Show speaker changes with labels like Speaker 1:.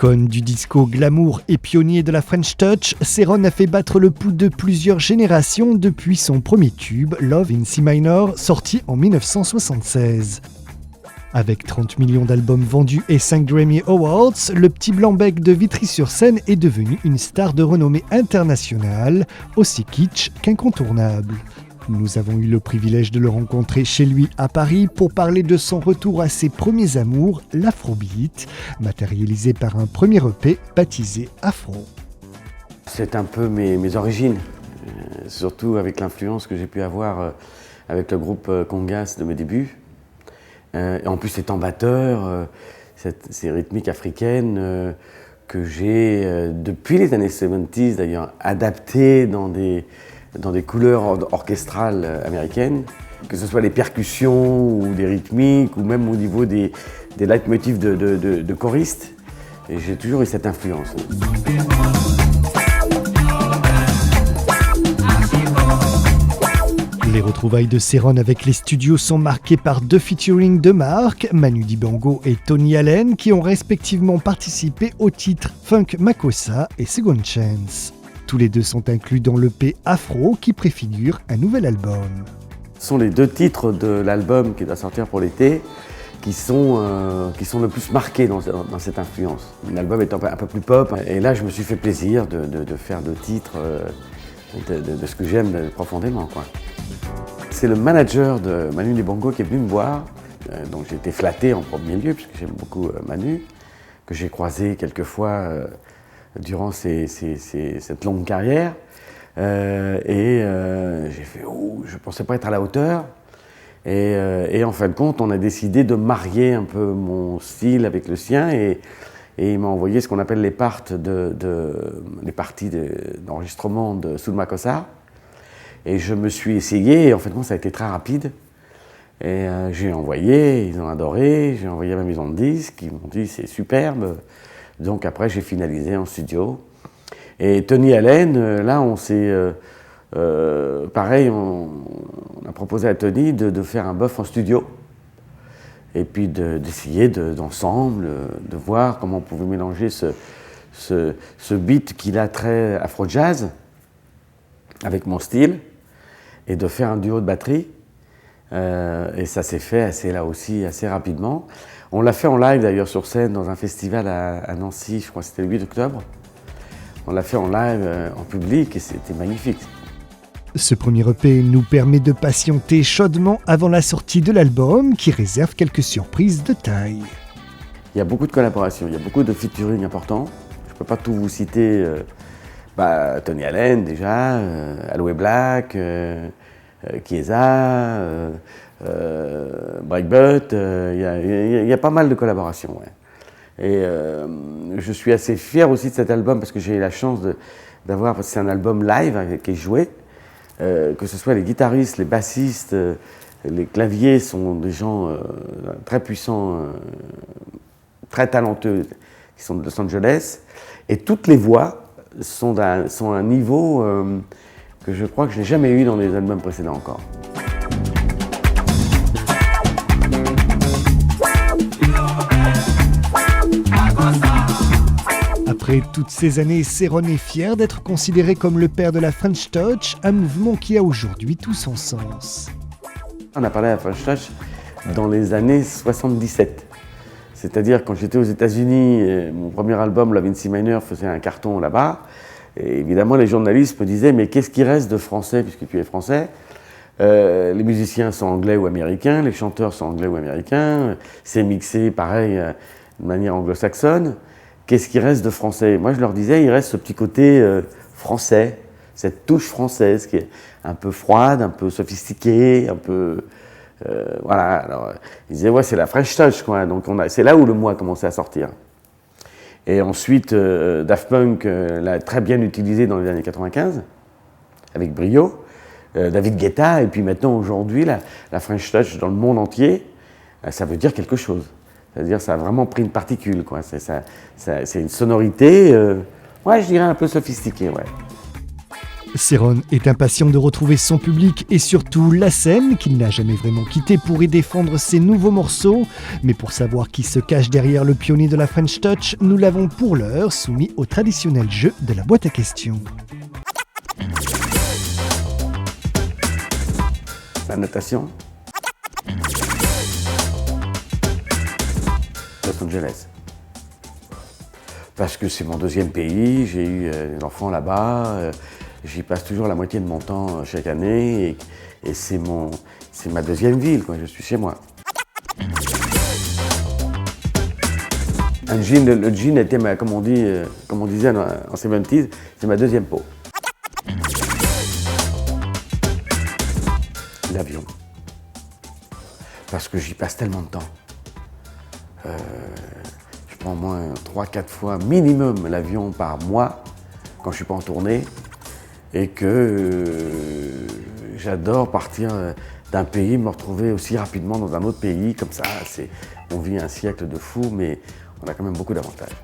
Speaker 1: Icône du disco glamour et pionnier de la French Touch, Céron a fait battre le pouls de plusieurs générations depuis son premier tube, Love in C minor, sorti en 1976. Avec 30 millions d'albums vendus et 5 Grammy Awards, le petit blanc-bec de Vitry-sur-Seine est devenu une star de renommée internationale, aussi kitsch qu'incontournable. Nous avons eu le privilège de le rencontrer chez lui à Paris pour parler de son retour à ses premiers amours, l'afrobeat, matérialisé par un premier EP baptisé Afro.
Speaker 2: C'est un peu mes origines, surtout avec l'influence que j'ai pu avoir avec le groupe Congas de mes débuts. Et en plus, étant batteur, ces rythmiques africaines que j'ai, depuis les années 70s d'ailleurs, adaptées dans des couleurs orchestrales américaines, que ce soit les percussions ou des rythmiques ou même au niveau des leitmotifs de choristes. Et j'ai toujours eu cette influence.
Speaker 1: Les retrouvailles de Céron avec les studios sont marquées par 2 featuring de marque, Manu Dibango et Tony Allen, qui ont respectivement participé au titre Funk Makossa et Second Chance. Tous les deux sont inclus dans l'EP Afro qui préfigure un nouvel album.
Speaker 2: Ce sont les 2 titres de l'album qui doit sortir pour l'été qui sont le plus marqués dans cette influence. L'album est un peu plus pop et là je me suis fait plaisir de faire 2 titres de ce que j'aime profondément, quoi. C'est le manager de Manu Dibango qui est venu me voir, donc j'ai été flatté en premier lieu puisque j'aime beaucoup Manu, que j'ai croisé quelques fois durant cette longue carrière. J'ai fait « Oh, je ne pensais pas être à la hauteur ». Et en fin de compte, on a décidé de marier un peu mon style avec le sien et il m'a envoyé ce qu'on appelle les parties d'enregistrement de Soul Makossa. Et je me suis essayé et en fait, ça a été très rapide. Et j'ai envoyé, ils ont adoré, j'ai envoyé à ma maison de disques, ils m'ont dit c'est superbe. Donc après, j'ai finalisé en studio. Et Tony Allen, là, on s'est... pareil, on a proposé à Tony de faire un bœuf en studio. Et puis d'essayer d'ensemble, de voir comment on pouvait mélanger ce beat qu'il a très afro-jazz avec mon style et de faire un duo de batterie. Et ça s'est fait assez rapidement. On l'a fait en live d'ailleurs sur scène dans un festival à Nancy, je crois que c'était le 8 octobre. On l'a fait en live en public et c'était magnifique.
Speaker 1: Ce premier EP nous permet de patienter chaudement avant la sortie de l'album qui réserve quelques surprises de taille.
Speaker 2: Il y a beaucoup de collaborations, il y a beaucoup de featuring importants. Je ne peux pas tout vous citer. Tony Allen déjà, Aloe Black, Chiesa, Breakbut, il y a pas mal de collaborations. Ouais. Et je suis assez fier aussi de cet album parce que j'ai eu la chance d'avoir, parce que c'est un album live qui est joué, que ce soit les guitaristes, les bassistes, les claviers sont des gens très puissants, très talentueux, qui sont de Los Angeles, et toutes les voix sont à un niveau que je crois que je n'ai jamais eu dans les albums précédents encore.
Speaker 1: Après toutes ces années, Céron est fier d'être considéré comme le père de la French Touch, un mouvement qui a aujourd'hui tout son sens.
Speaker 2: On a parlé de la French Touch dans les années 77. C'est-à-dire quand j'étais aux États-Unis, mon premier album, Love in C minor, faisait un carton là-bas. Et évidemment, les journalistes me disaient « Mais qu'est-ce qui reste de français, puisque tu es français ?» Les musiciens sont anglais ou américains, les chanteurs sont anglais ou américains, c'est mixé, pareil, de manière anglo-saxonne. Qu'est-ce qui reste de français? Moi, je leur disais, il reste ce petit côté français, cette touche française qui est un peu froide, un peu sophistiquée, un peu... voilà, alors ils disaient, ouais, c'est la French Touch, quoi. Donc c'est là où le mot a commencé à sortir. Et ensuite, Daft Punk l'a très bien utilisé dans les années 95, avec brio. David Guetta, et puis maintenant, aujourd'hui, la French Touch dans le monde entier, ça veut dire quelque chose. C'est-à-dire, ça a vraiment pris une particule, quoi. C'est une sonorité, ouais, je dirais un peu sophistiquée, ouais.
Speaker 1: Céron est impatient de retrouver son public et surtout la scène qu'il n'a jamais vraiment quittée pour y défendre ses nouveaux morceaux. Mais pour savoir qui se cache derrière le pionnier de la French Touch, nous l'avons pour l'heure soumis au traditionnel jeu de la boîte à questions.
Speaker 2: La natation. Los Angeles. Parce que c'est mon deuxième pays, j'ai eu des enfants là-bas, j'y passe toujours la moitié de mon temps chaque année et c'est ma deuxième ville, quoi. Je suis chez moi. Le jean était, comme on disait en 70s, c'est ma deuxième peau. L'avion. Parce que j'y passe tellement de temps. Je prends au moins 3-4 fois minimum l'avion par mois quand je ne suis pas en tournée et que j'adore partir d'un pays, me retrouver aussi rapidement dans un autre pays. Comme ça, on vit un siècle de fou, mais on a quand même beaucoup d'avantages.